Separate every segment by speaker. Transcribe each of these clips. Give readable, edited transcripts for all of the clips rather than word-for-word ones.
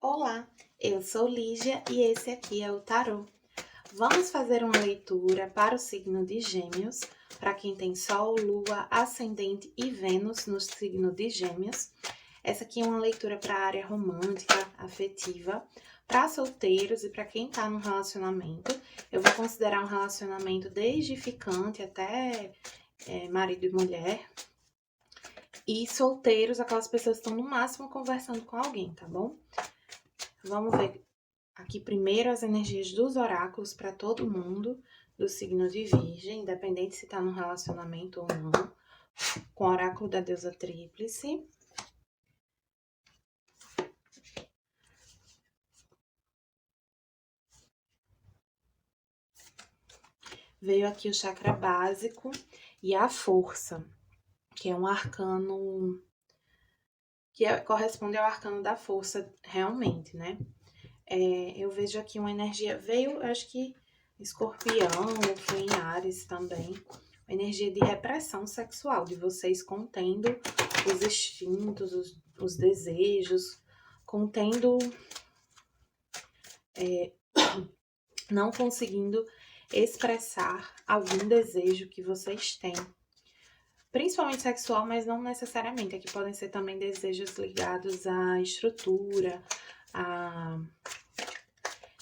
Speaker 1: Olá, eu sou Lígia e esse aqui é o Tarô. Vamos fazer uma leitura para o signo de Gêmeos, para quem tem Sol, Lua, Ascendente e Vênus no signo de Gêmeos. Essa aqui é uma leitura para a área romântica, afetiva, para solteiros e para quem está no relacionamento. Eu vou considerar um relacionamento desde ficante até marido e mulher. E solteiros, aquelas pessoas que estão no máximo conversando com alguém, tá bom? Vamos ver aqui primeiro as energias dos oráculos para todo mundo do signo de Virgem, independente se está no relacionamento ou não, com o oráculo da deusa Tríplice. Veio aqui o chakra básico e a força, que é um arcano que corresponde ao arcano da força realmente, né? Eu vejo aqui uma energia, veio, acho que Escorpião, foi em Áries também, uma energia de repressão sexual, de vocês contendo os instintos, os desejos, contendo, não conseguindo expressar algum desejo que vocês têm. Principalmente sexual, mas não necessariamente. Aqui podem ser também desejos ligados à estrutura, a...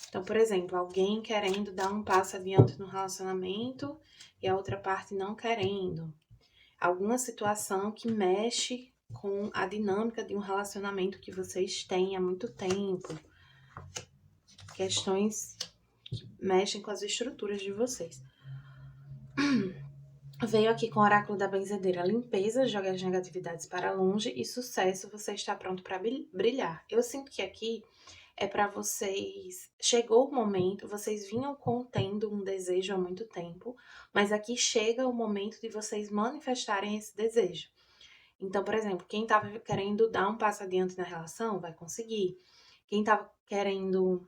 Speaker 1: Então, por exemplo, alguém querendo dar um passo adiante no relacionamento e a outra parte não querendo. Alguma situação que mexe com a dinâmica de um relacionamento que vocês têm há muito tempo. Questões que mexem com as estruturas de vocês. Veio aqui com o oráculo da benzedeira: limpeza, joga as negatividades para longe e sucesso, você está pronto para brilhar. Eu sinto que aqui é para vocês, chegou o momento, vocês vinham contendo um desejo há muito tempo, mas aqui chega o momento de vocês manifestarem esse desejo. Então, por exemplo, quem estava querendo dar um passo adiante na relação, vai conseguir. Quem estava querendo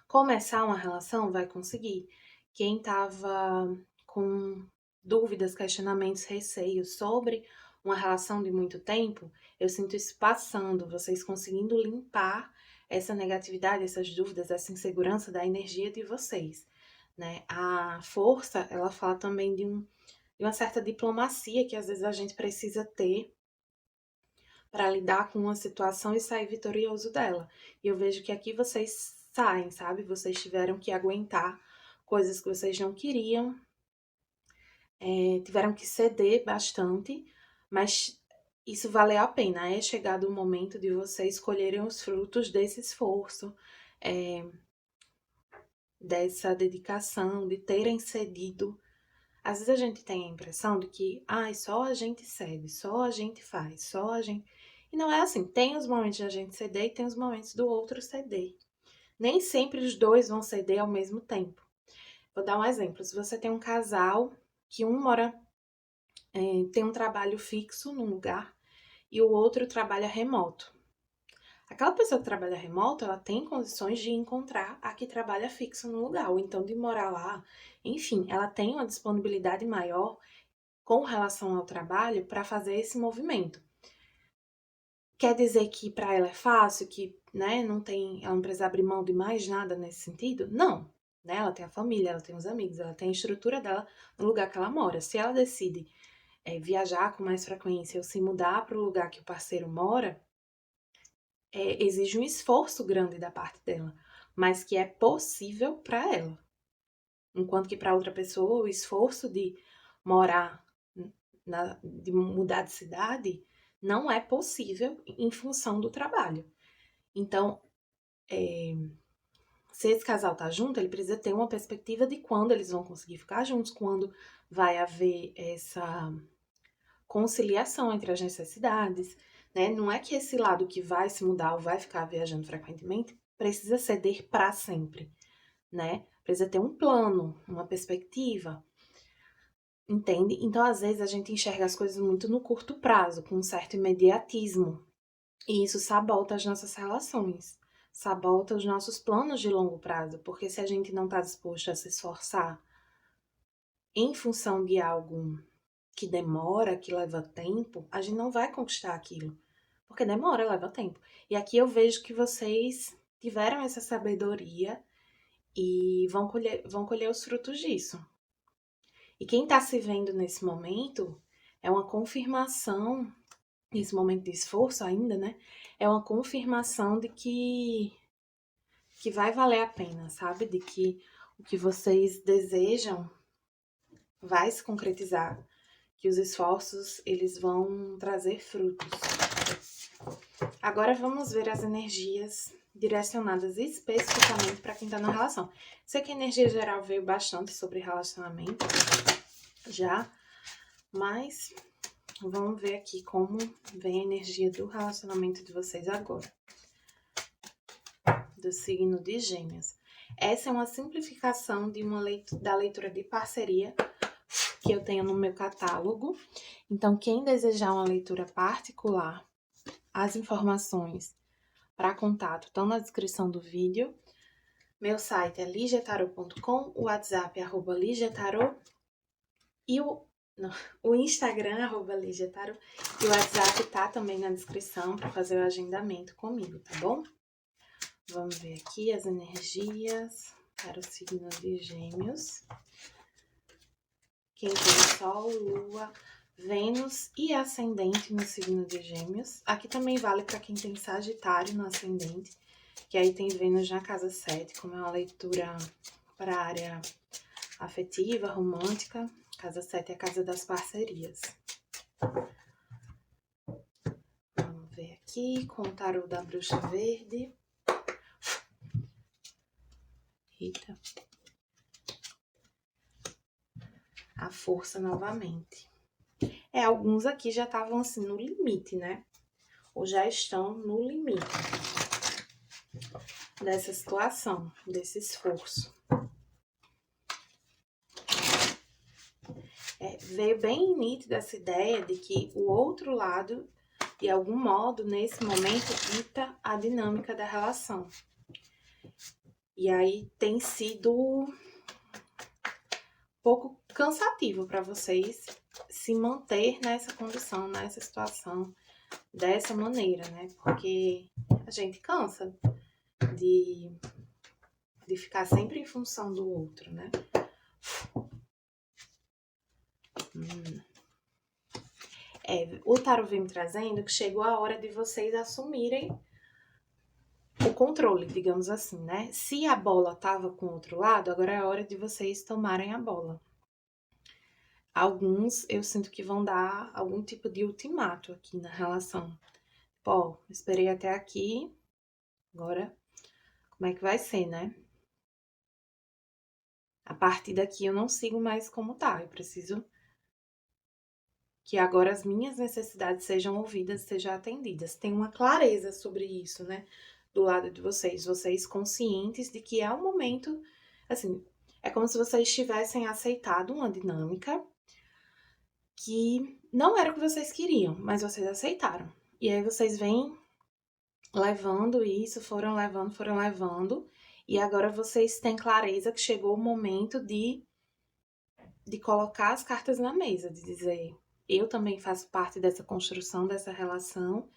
Speaker 1: começar uma relação, vai conseguir. Quem estava com dúvidas, questionamentos, receios sobre uma relação de muito tempo, eu sinto isso passando, vocês conseguindo limpar essa negatividade, essas dúvidas, essa insegurança da energia de vocês, né? A força, ela fala também de uma certa diplomacia que às vezes a gente precisa ter para lidar com uma situação e sair vitorioso dela. E eu vejo que aqui vocês saem, sabe? Vocês tiveram que aguentar coisas que vocês não queriam, tiveram que ceder bastante, mas isso valeu a pena. É chegado o momento de vocês colherem os frutos desse esforço, dessa dedicação, de terem cedido. Às vezes a gente tem a impressão de que, só a gente cede, só a gente faz, só a gente... E não é assim, tem os momentos de a gente ceder e tem os momentos do outro ceder. Nem sempre os dois vão ceder ao mesmo tempo. Vou dar um exemplo, se você tem um casal que um mora, tem um trabalho fixo num lugar e o outro trabalha remoto. Aquela pessoa que trabalha remoto, ela tem condições de encontrar a que trabalha fixo no lugar, ou então de morar lá. Enfim, ela tem uma disponibilidade maior com relação ao trabalho para fazer esse movimento. Quer dizer que para ela é fácil, que, né, ela não precisa abrir mão de mais nada nesse sentido? Não, né? Ela tem a família, ela tem os amigos, ela tem a estrutura dela no lugar que ela mora. Se ela decide viajar com mais frequência ou se mudar para o lugar que o parceiro mora, exige um esforço grande da parte dela, mas que é possível para ela. Enquanto que para outra pessoa o esforço de morar, de mudar de cidade, não é possível em função do trabalho. Então, se esse casal tá junto, ele precisa ter uma perspectiva de quando eles vão conseguir ficar juntos, quando vai haver essa conciliação entre as necessidades, né? Não é que esse lado que vai se mudar ou vai ficar viajando frequentemente precisa ceder para sempre, né? Precisa ter um plano, uma perspectiva, entende? Então, às vezes, a gente enxerga as coisas muito no curto prazo, com um certo imediatismo, e isso sabota as nossas relações, sabota os nossos planos de longo prazo, porque se a gente não está disposto a se esforçar em função de algo que demora, que leva tempo, a gente não vai conquistar aquilo. Porque demora, leva tempo. E aqui eu vejo que vocês tiveram essa sabedoria e vão colher os frutos disso. E quem tá se vendo nesse momento é uma confirmação, nesse momento de esforço ainda, né? É uma confirmação de que vai valer a pena, sabe? De que o que vocês desejam vai se concretizar, que os esforços eles vão trazer frutos. Agora vamos ver as energias direcionadas especificamente para quem está na relação. Sei que a energia geral veio bastante sobre relacionamento já, mas vamos ver aqui como vem a energia do relacionamento de vocês agora. Do signo de Gêmeos. Essa é uma simplificação de da leitura de parceria que eu tenho no meu catálogo. Então, quem desejar uma leitura particular, as informações para contato estão na descrição do vídeo. Meu site é ligetarot.com, o WhatsApp é @ligetarot e o Instagram é @ligetarot e o WhatsApp tá também na descrição para fazer o agendamento comigo, tá bom? Vamos ver aqui as energias para o signo de Gêmeos. Quem tem Sol, Lua, Vênus e Ascendente no signo de Gêmeos. Aqui também vale para quem tem Sagitário no Ascendente, que aí tem Vênus na casa 7, como é uma leitura para a área afetiva, romântica. Casa 7 é a casa das parcerias. Vamos ver aqui com o tarô da Bruxa Verde. Eita. A força novamente. Alguns aqui já estavam assim no limite, né? Ou já estão no limite dessa situação, desse esforço. Veio bem nítida essa ideia de que o outro lado, de algum modo, nesse momento, dita a dinâmica da relação. E aí tem sido um pouco cansativo para vocês se manter nessa condição, nessa situação, dessa maneira, né? Porque a gente cansa de ficar sempre em função do outro, né? O tarot vem me trazendo que chegou a hora de vocês assumirem o controle, digamos assim, né? Se a bola tava com o outro lado, agora é a hora de vocês tomarem a bola. Alguns eu sinto que vão dar algum tipo de ultimato aqui na relação. Pô, esperei até aqui, agora como é que vai ser, né? A partir daqui eu não sigo mais como tá, eu preciso que agora as minhas necessidades sejam ouvidas, sejam atendidas. Tem uma clareza sobre isso, né? Do lado de vocês conscientes de que é um momento, assim, é como se vocês tivessem aceitado uma dinâmica que não era o que vocês queriam, mas vocês aceitaram. E aí vocês vêm levando isso, foram levando, e agora vocês têm clareza que chegou o momento de colocar as cartas na mesa, de dizer, eu também faço parte dessa construção, dessa relação,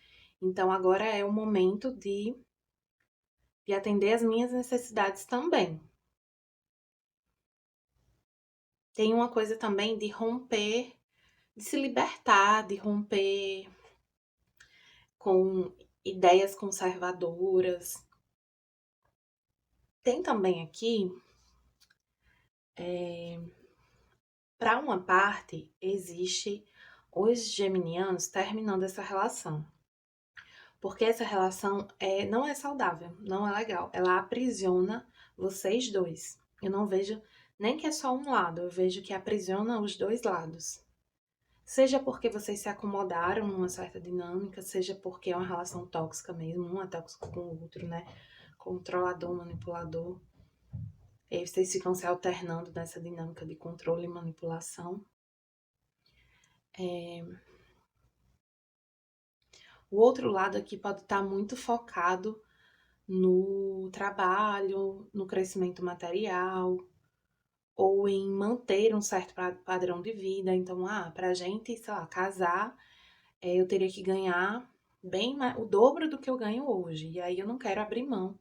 Speaker 1: então agora é o momento de atender as minhas necessidades também. Tem uma coisa também de romper, de se libertar, de romper com ideias conservadoras. Tem também aqui, para uma parte, existe os geminianos terminando essa relação. Porque essa relação não é saudável, não é legal. Ela aprisiona vocês dois. Eu não vejo nem que é só um lado, eu vejo que aprisiona os dois lados. Seja porque vocês se acomodaram numa certa dinâmica, seja porque é uma relação tóxica mesmo, um é tóxico com o outro, né? Controlador, manipulador. E aí vocês ficam se alternando nessa dinâmica de controle e manipulação. O outro lado aqui pode estar muito focado no trabalho, no crescimento material, ou em manter um certo padrão de vida. Então, pra gente, sei lá, casar, eu teria que ganhar o dobro do que eu ganho hoje. E aí eu não quero abrir mão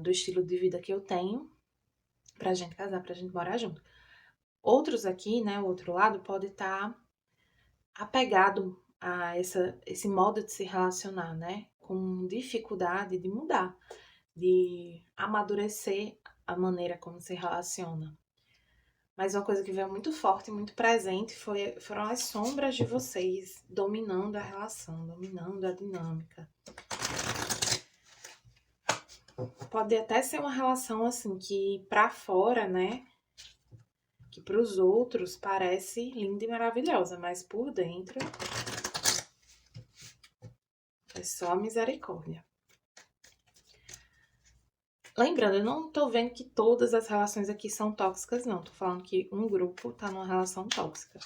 Speaker 1: do estilo de vida que eu tenho pra gente casar, pra gente morar junto. Outros aqui, né, o outro lado, pode estar apegado a esse modo de se relacionar, né? Com dificuldade de mudar, de amadurecer a maneira como se relaciona. Mas uma coisa que veio muito forte, muito presente, foram as sombras de vocês dominando a relação, dominando a dinâmica. Pode até ser uma relação assim que pra fora, né, que pros outros parece linda e maravilhosa, mas por dentro é só misericórdia. Lembrando, eu não tô vendo que todas as relações aqui são tóxicas, não. Tô falando que um grupo tá numa relação tóxica,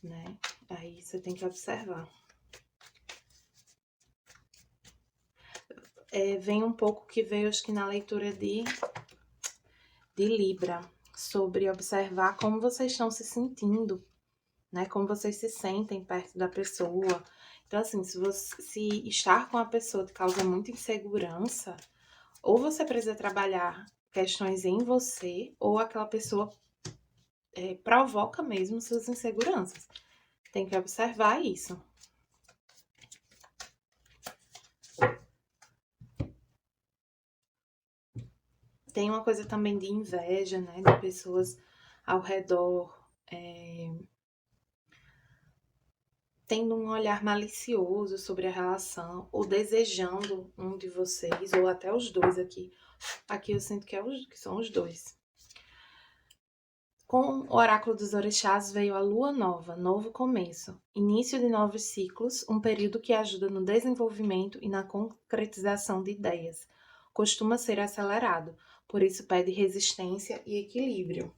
Speaker 1: né? Aí você tem que observar. Vem um pouco que veio, acho que na leitura de Libra, sobre observar como vocês estão se sentindo, né? Como vocês se sentem perto da pessoa. Então, assim, se estar com a pessoa te causa muita insegurança, ou você precisa trabalhar questões em você, ou aquela pessoa provoca mesmo suas inseguranças. Tem que observar isso. Tem uma coisa também de inveja, né? De pessoas ao redor tendo um olhar malicioso sobre a relação, ou desejando um de vocês, ou até os dois aqui. Aqui eu sinto que são os dois. Com o oráculo dos orixás veio a lua nova, novo começo, início de novos ciclos, um período que ajuda no desenvolvimento e na concretização de ideias. Costuma ser acelerado, por isso pede resistência e equilíbrio.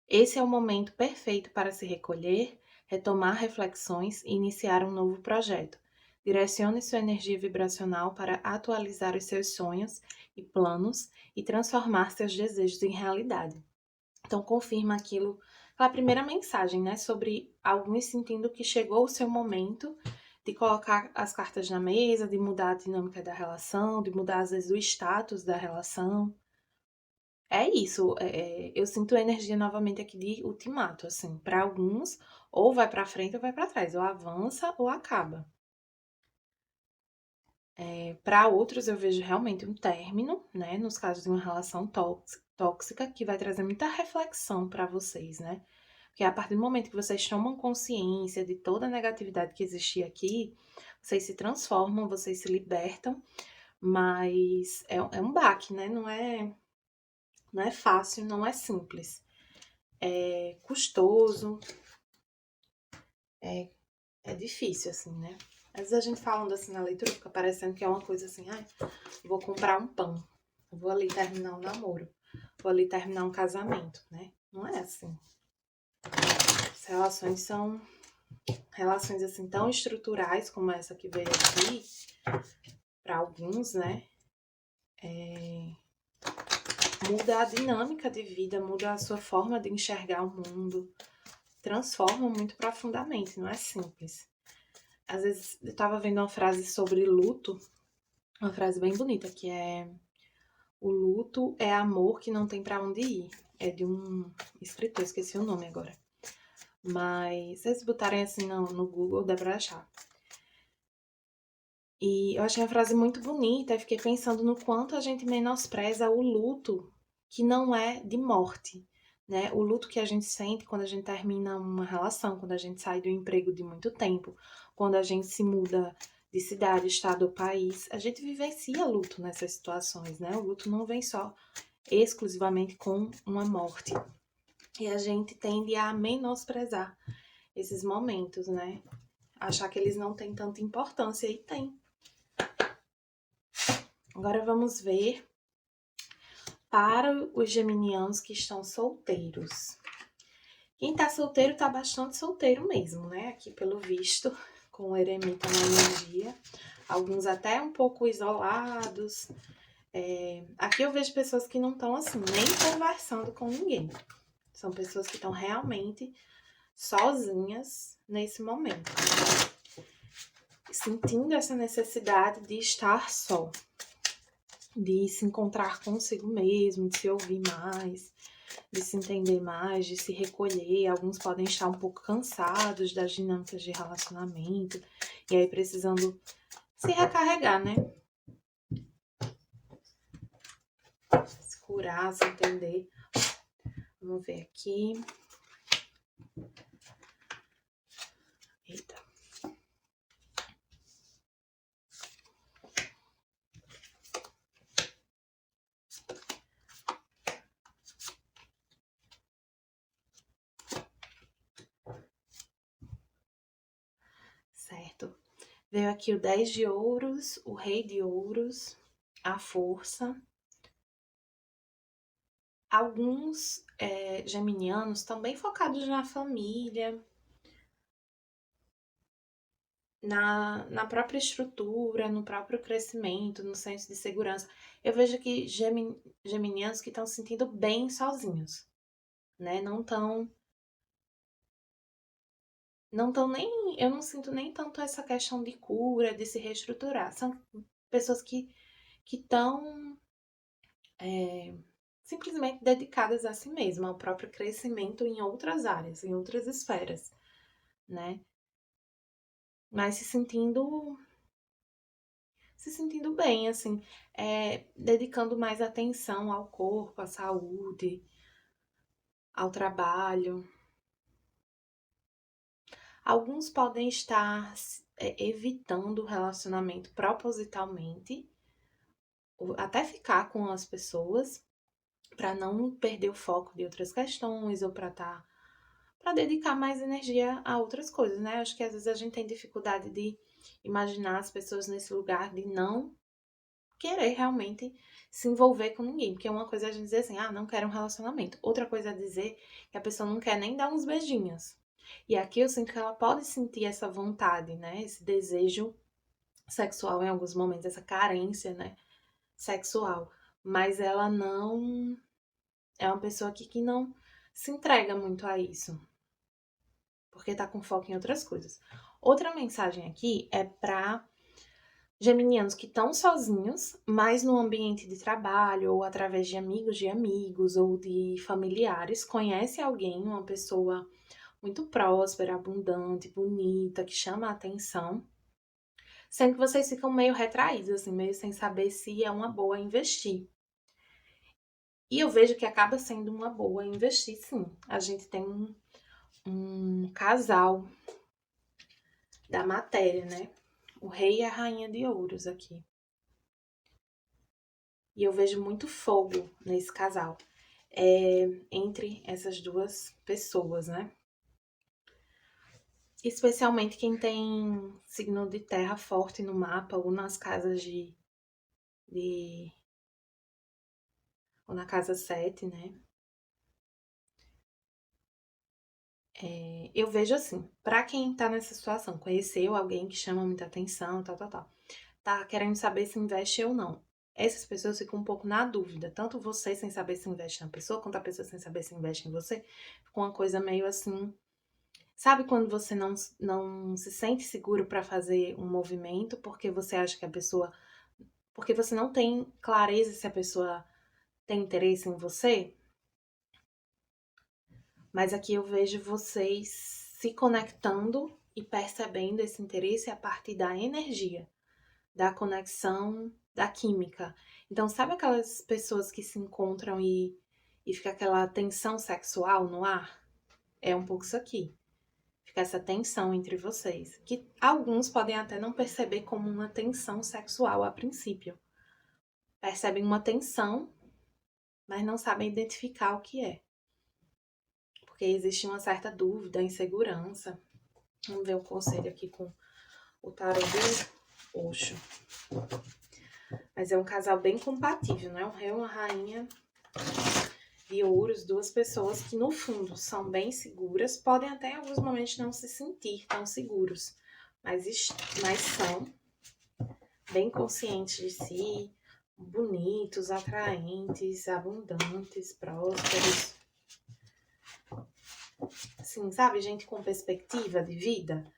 Speaker 1: Esse é o momento perfeito para se recolher, retomar reflexões e iniciar um novo projeto. Direcione sua energia vibracional para atualizar os seus sonhos e planos e transformar seus desejos em realidade. Então, confirma aquela primeira mensagem, né? Sobre alguns sentindo que chegou o seu momento de colocar as cartas na mesa, de mudar a dinâmica da relação, de mudar, às vezes, o status da relação. É isso, eu sinto a energia novamente aqui de ultimato, assim. Para alguns, ou vai para frente ou vai para trás, ou avança ou acaba. Para outros, eu vejo realmente um término, né? Nos casos de uma relação tóxica, que vai trazer muita reflexão para vocês, né? Porque a partir do momento que vocês tomam consciência de toda a negatividade que existia aqui, vocês se transformam, vocês se libertam, mas é um baque, né? Não é fácil, não é simples. É custoso, é difícil, assim, né? Às vezes a gente falando assim na leitura, fica parecendo que é uma coisa assim, ai, vou comprar um pão, vou ali terminar um namoro, vou ali terminar um casamento, né? Não é assim. As relações são relações assim tão estruturais como essa que veio aqui, para alguns, né? Muda a dinâmica de vida, muda a sua forma de enxergar o mundo, transforma muito profundamente, não é simples. Às vezes eu tava vendo uma frase sobre luto, uma frase bem bonita, que é: o luto é amor que não tem pra onde ir. É de um escritor, esqueci o nome agora. Mas se vocês botarem assim no Google, dá pra achar. E eu achei a frase muito bonita e fiquei pensando no quanto a gente menospreza o luto que não é de morte, né? O luto que a gente sente quando a gente termina uma relação, quando a gente sai do emprego de muito tempo, quando a gente se muda de cidade, estado ou país, a gente vivencia luto nessas situações, né? O luto não vem só exclusivamente com uma morte. E a gente tende a menosprezar esses momentos, né? Achar que eles não têm tanta importância, e tem. Agora vamos ver para os geminianos que estão solteiros. Quem tá solteiro tá bastante solteiro mesmo, né? Aqui pelo visto, com o eremita na energia. Alguns até um pouco isolados. Aqui eu vejo pessoas que não estão assim, nem conversando com ninguém. São pessoas que estão realmente sozinhas nesse momento. sentindo essa necessidade de estar só, de se encontrar consigo mesmo, de se ouvir mais, de se entender mais, de se recolher. Alguns podem estar um pouco cansados das dinâmicas de relacionamento e aí precisando se recarregar, né? Se curar, se entender. Vamos ver aqui. Eita. Certo. Veio aqui o 10 de ouros, o rei de ouros, a força. Alguns geminianos também focados na família, na própria estrutura, no próprio crescimento, no senso de segurança. Eu vejo que geminianos que estão se sentindo bem sozinhos, né? Não tão nem, eu não sinto nem tanto essa questão de cura, de se reestruturar. São pessoas que estão simplesmente dedicadas a si mesmas, ao próprio crescimento em outras áreas, em outras esferas, né? Mas se sentindo bem, assim, dedicando mais atenção ao corpo, à saúde, ao trabalho. Alguns podem estar evitando o relacionamento propositalmente, ou até ficar com as pessoas, para não perder o foco de outras questões, ou para dedicar mais energia a outras coisas, né? Acho que às vezes a gente tem dificuldade de imaginar as pessoas nesse lugar de não querer realmente se envolver com ninguém. Porque uma coisa é a gente dizer assim, não quero um relacionamento. Outra coisa é dizer que a pessoa não quer nem dar uns beijinhos. E aqui eu sinto que ela pode sentir essa vontade, né? Esse desejo sexual em alguns momentos, essa carência, né? Sexual. Mas ela não... É uma pessoa aqui que não se entrega muito a isso. Porque tá com foco em outras coisas. Outra mensagem aqui é pra geminianos que estão sozinhos, mas no ambiente de trabalho, ou através de amigos, ou de familiares, conhece alguém, uma pessoa muito próspera, abundante, bonita, que chama a atenção, sendo que vocês ficam meio retraídos, assim, meio sem saber se é uma boa investir. E eu vejo que acaba sendo uma boa investir, sim. A gente tem um casal da matéria, né? O rei e a rainha de ouros aqui. E eu vejo muito fogo nesse casal. Entre essas duas pessoas, né? Especialmente quem tem signo de terra forte no mapa ou nas casas ou na casa 7, né? Eu vejo assim, pra quem tá nessa situação, conheceu alguém que chama muita atenção, tal, tá querendo saber se investe ou não. Essas pessoas ficam um pouco na dúvida, tanto você sem saber se investe na pessoa, quanto a pessoa sem saber se investe em você. Fica uma coisa meio assim. Sabe quando você não se sente seguro para fazer um movimento porque você acha que a pessoa. Porque você não tem clareza se a pessoa tem interesse em você? Mas aqui eu vejo vocês se conectando e percebendo esse interesse a partir da energia, da conexão, da química. Então, sabe aquelas pessoas que se encontram e fica aquela tensão sexual no ar? É um pouco isso aqui. Fica essa tensão entre vocês, que alguns podem até não perceber como uma tensão sexual a princípio. Percebem uma tensão, mas não sabem identificar o que é. Porque existe uma certa dúvida, insegurança. Vamos ver o conselho aqui com o tarô do Osho. Mas é um casal bem compatível, não é? Um rei e uma rainha de ouros, duas pessoas que no fundo são bem seguras, podem até em alguns momentos não se sentir tão seguros, mas são bem conscientes de si, bonitos, atraentes, abundantes, prósperos. Assim, sabe? Gente com perspectiva de vida.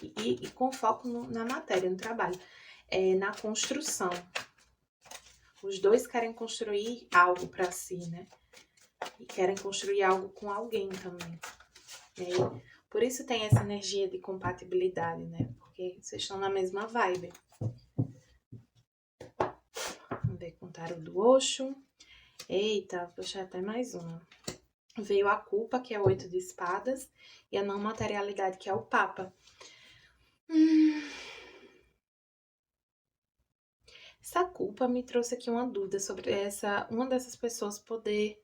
Speaker 1: aqui, e com foco na matéria, no trabalho, na construção. Os dois querem construir algo para si, né? E querem construir algo com alguém também. E aí, por isso tem essa energia de compatibilidade, né? Porque vocês estão na mesma vibe. Vamos ver com o tarô do Osho. Eita, vou puxar até mais uma. Veio a culpa, que é o 8 de espadas, e a não materialidade, que é o Papa. Essa culpa me trouxe aqui uma dúvida sobre uma dessas pessoas poder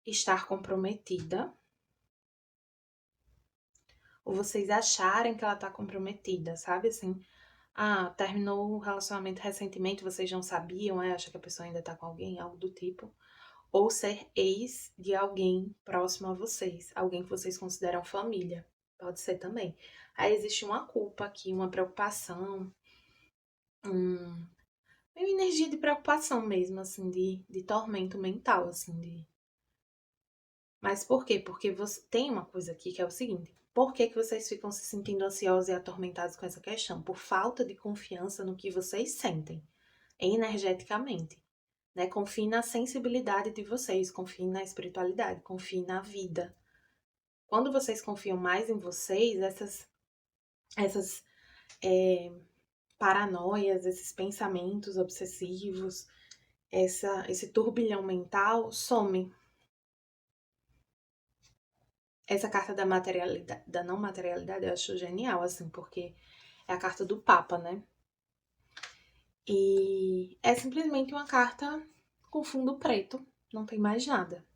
Speaker 1: estar comprometida, ou vocês acharem que ela tá comprometida, sabe? Assim, terminou o relacionamento recentemente, vocês não sabiam, acha que a pessoa ainda tá com alguém, algo do tipo. Ou ser ex de alguém próximo a vocês, alguém que vocês consideram família, pode ser também. Aí existe uma culpa aqui, uma preocupação, uma energia de preocupação mesmo, assim, de tormento mental, assim, Mas por quê? Porque você tem uma coisa aqui que é o seguinte: por que vocês ficam se sentindo ansiosos e atormentados com essa questão? Por falta de confiança no que vocês sentem, energeticamente. Né? Confie na sensibilidade de vocês, confie na espiritualidade, confie na vida. Quando vocês confiam mais em vocês, essas paranoias, esses pensamentos obsessivos, esse turbilhão mental some. Essa carta da materialidade, da não materialidade, eu acho genial, assim, porque é a carta do Papa, né? E é simplesmente uma carta com fundo preto, não tem mais nada.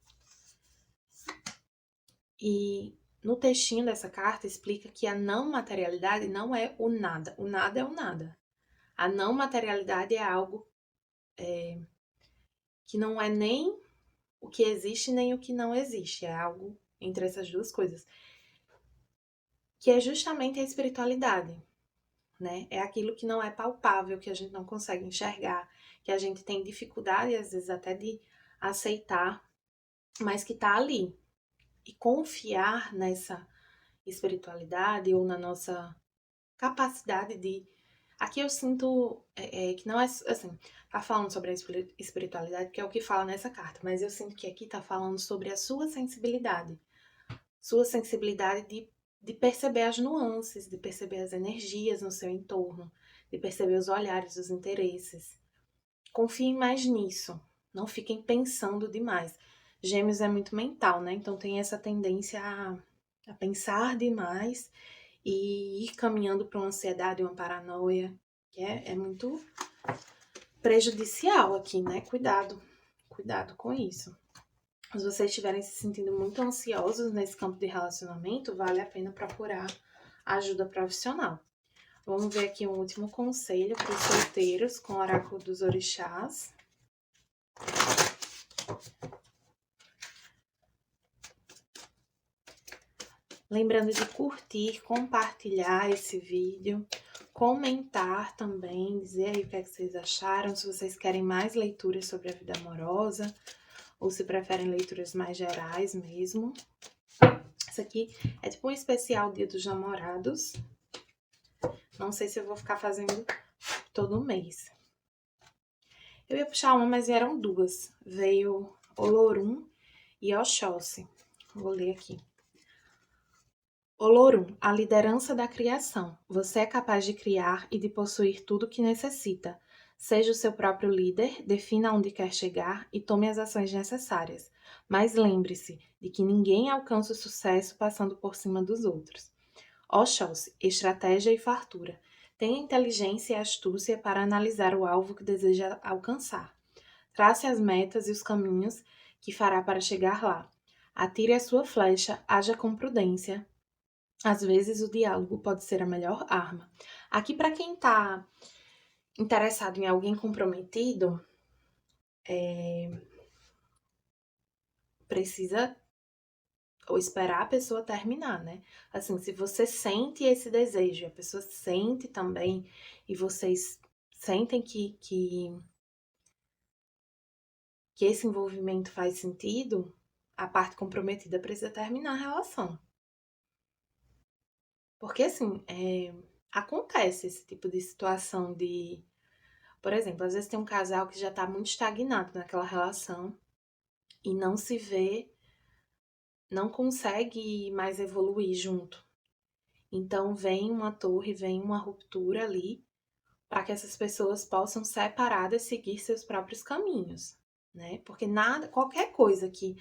Speaker 1: E no textinho dessa carta explica que a não materialidade não é o nada é o nada. A não materialidade é algo que não é nem o que existe nem o que não existe, é algo entre essas duas coisas, que é justamente a espiritualidade, né? É aquilo que não é palpável, que a gente não consegue enxergar, que a gente tem dificuldade às vezes até de aceitar, mas que tá ali. E confiar nessa espiritualidade ou na nossa capacidade de. Aqui eu sinto que não é assim, tá falando sobre a espiritualidade, que é o que fala nessa carta, mas eu sinto que aqui tá falando sobre a sua sensibilidade de perceber as nuances, de perceber as energias no seu entorno, de perceber os olhares, os interesses. Confiem mais nisso, não fiquem pensando demais. Gêmeos é muito mental, né? Então tem essa tendência a pensar demais e ir caminhando para uma ansiedade, uma paranoia, que é muito prejudicial aqui, né? Cuidado com isso. Se vocês estiverem se sentindo muito ansiosos nesse campo de relacionamento, vale a pena procurar ajuda profissional. Vamos ver aqui um último conselho para os solteiros com o oráculo dos orixás. Lembrando de curtir, compartilhar esse vídeo, comentar também, dizer aí o que é que vocês acharam, se vocês querem mais leituras sobre a vida amorosa, ou se preferem leituras mais gerais mesmo. Essa aqui é tipo um especial Dia dos Namorados. Não sei se eu vou ficar fazendo todo mês. Eu ia puxar uma, mas vieram duas. Veio Olorum e Oxóssi. Vou ler aqui. Olorum, a liderança da criação. Você é capaz de criar e de possuir tudo o que necessita. Seja o seu próprio líder, defina onde quer chegar e tome as ações necessárias. Mas lembre-se de que ninguém alcança o sucesso passando por cima dos outros. Oxóssi, estratégia e fartura. Tenha inteligência e astúcia para analisar o alvo que deseja alcançar. Trace as metas e os caminhos que fará para chegar lá. Atire a sua flecha, haja com prudência. Às vezes o diálogo pode ser a melhor arma. Aqui, para quem está interessado em alguém comprometido, precisa ou esperar a pessoa terminar, né? Assim, se você sente esse desejo, a pessoa sente também, e vocês sentem que esse envolvimento faz sentido, a parte comprometida precisa terminar a relação. Porque, assim, acontece esse tipo de situação de... Por exemplo, às vezes tem um casal que já tá muito estagnado naquela relação e não se vê, não consegue mais evoluir junto. Então, vem uma torre, vem uma ruptura ali, para que essas pessoas possam separadas seguir seus próprios caminhos, né? Porque nada, qualquer coisa que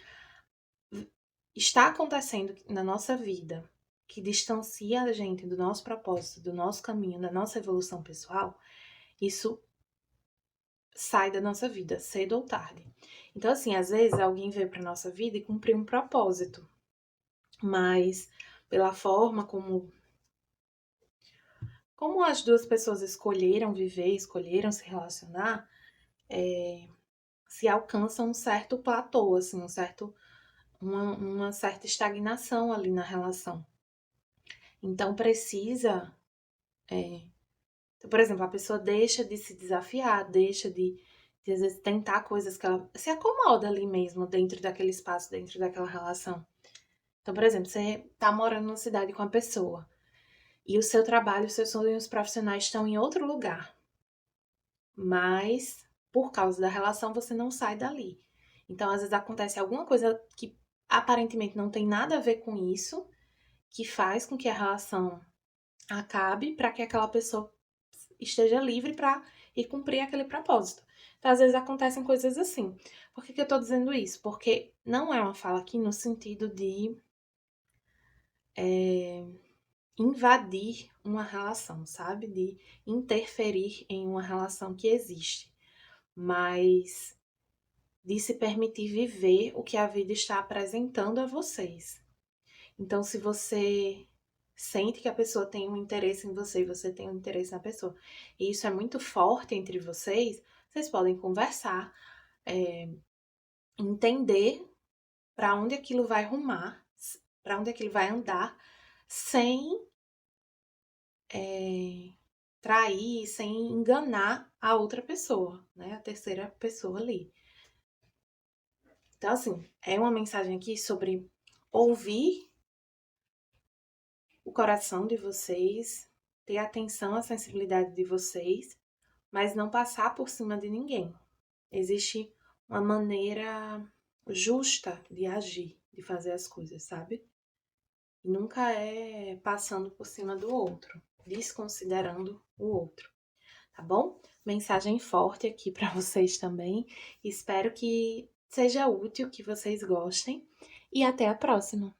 Speaker 1: está acontecendo na nossa vida que distancia a gente do nosso propósito, do nosso caminho, da nossa evolução pessoal, isso sai da nossa vida, cedo ou tarde. Então, assim, às vezes alguém veio para nossa vida e cumpriu um propósito, mas pela forma como as duas pessoas escolheram viver, escolheram se relacionar, se alcança um certo platô, assim, uma certa estagnação ali na relação. Então precisa, por exemplo, a pessoa deixa de se desafiar, deixa de às vezes tentar coisas que ela se acomoda ali mesmo, dentro daquele espaço, dentro daquela relação. Então, por exemplo, você tá morando numa cidade com a pessoa e o seu trabalho, os seus sonhos profissionais estão em outro lugar, mas por causa da relação você não sai dali. Então, às vezes acontece alguma coisa que aparentemente não tem nada a ver com isso, que faz com que a relação acabe para que aquela pessoa esteja livre para ir cumprir aquele propósito. Então, às vezes acontecem coisas assim. Por que eu tô dizendo isso? Porque não é uma fala aqui no sentido de invadir uma relação, sabe? De interferir em uma relação que existe, mas de se permitir viver o que a vida está apresentando a vocês. Então, se você sente que a pessoa tem um interesse em você e você tem um interesse na pessoa, e isso é muito forte entre vocês, vocês podem conversar, entender para onde aquilo vai rumar, para onde aquilo vai andar, sem trair, sem enganar a outra pessoa, né? A terceira pessoa ali. Então, assim, é uma mensagem aqui sobre ouvir o coração de vocês, ter atenção à sensibilidade de vocês, mas não passar por cima de ninguém. Existe uma maneira justa de agir, de fazer as coisas, sabe? E nunca é passando por cima do outro, desconsiderando o outro, tá bom? Mensagem forte aqui para vocês também. Espero que seja útil, que vocês gostem e até a próxima.